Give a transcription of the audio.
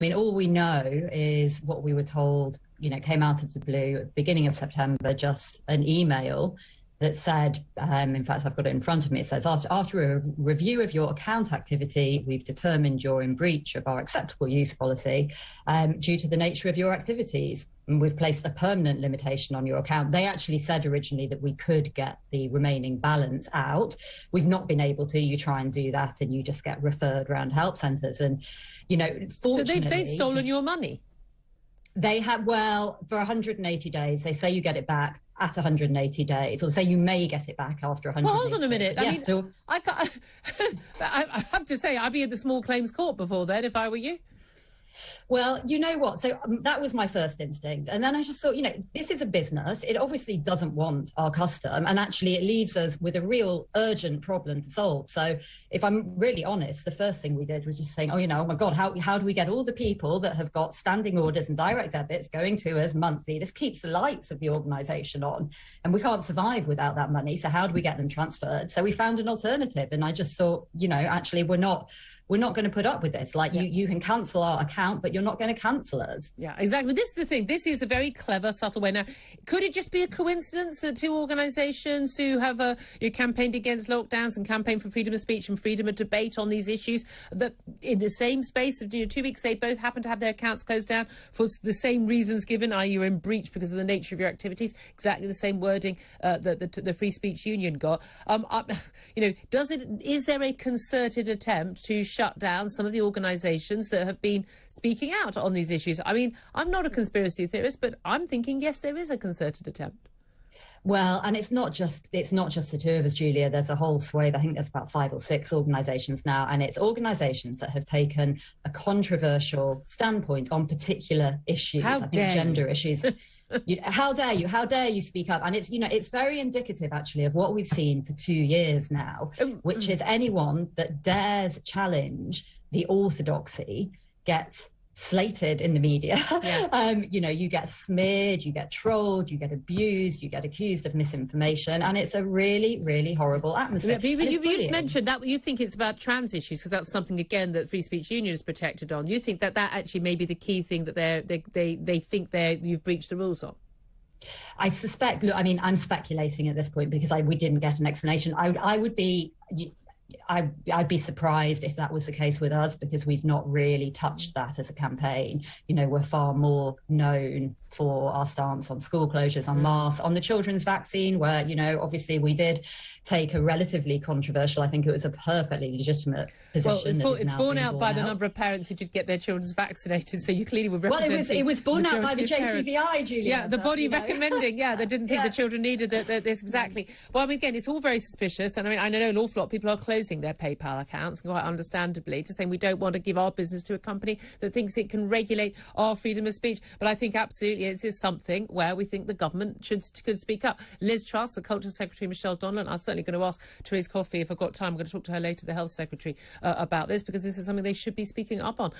I mean, all we know is what we were told, came out of the blue at the beginning of September, just an email that said, in fact, I've got it in front of me, it says, after a review of your account activity, we've determined you're in breach of our acceptable use policy due to the nature of your activities. And we've placed a permanent limitation on your account. They actually said originally that we could get the remaining balance out. We've not been able to. You try and do that and you just get referred around help centres. And, fortunately... So they've stolen your money? They have, for 180 days. They say you get it back at 180 days, or say you may get it back after 180 days. Well, hold on a minute. Yes, I have to say, I'd be at the small claims court before then if I were you. Well, you know what? So that was my first instinct. And then I just thought, this is a business. It obviously doesn't want our custom. And actually it leaves us with a real urgent problem to solve. So if I'm really honest, the first thing we did was just saying, oh my God, how do we get all the people that have got standing orders and direct debits going to us monthly? This keeps the lights of the organisation on. And we can't survive without that money. So how do we get them transferred? So we found an alternative. And I just thought, actually we're not going to put up with this. You can cancel our account, but you're not going to cancel us. Yeah, exactly. This is the thing. This is a very clever, subtle way. Now, could it just be a coincidence that two organisations who have campaigned against lockdowns and campaigned for freedom of speech and freedom of debate on these issues, that in the same space of 2 weeks, they both happen to have their accounts closed down for the same reasons given, i.e. you're in breach because of the nature of your activities, exactly the same wording that the Free Speech Union got. Is there a concerted attempt to shut down some of the organisations that have been speaking out on these issues? I mean, I'm not a conspiracy theorist, but I'm thinking, yes, there is a concerted attempt. Well, and it's not just the two of us, Julia. There's a whole swathe. I think there's about 5 or 6 organisations now, and it's organisations that have taken a controversial standpoint on particular issues. How dare gender you? Issues. How dare you? How dare you speak up? And it's very indicative, actually, of what we've seen for 2 years now, which is anyone that dares challenge the orthodoxy gets slated in the media. Yeah. You get smeared, you get trolled, you get abused, you get accused of misinformation, and it's a really, really horrible atmosphere. Yeah, you just mentioned that you think it's about trans issues, because that's something, again, that Free Speech Union is protected on. You think that actually may be the key thing that they think you've breached the rules on? I suspect, I'm speculating at this point because we didn't get an explanation. I'd be surprised if that was the case with us, because we've not really touched that as a campaign. We're far more known for our stance on school closures, on masks, on the children's vaccine, where, obviously we did take a relatively controversial, I think it was a perfectly legitimate position. Well, it's borne out by the number of parents who did get their children vaccinated, so you clearly were representing... Well, it was borne out by the JCVI, Julia. Yeah, the body recommending, they didn't think the children needed this, exactly. Well, again, it's all very suspicious, and I know an awful lot of people are closing their PayPal accounts, quite understandably, to saying we don't want to give our business to a company that thinks it can regulate our freedom of speech. But I think absolutely it is something where we think the government could speak up. Liz Truss, the Culture Secretary, Michelle Donlan, I'm certainly going to ask Therese Coffey, if I've got time, I'm going to talk to her later, the Health Secretary, about this, because this is something they should be speaking up on.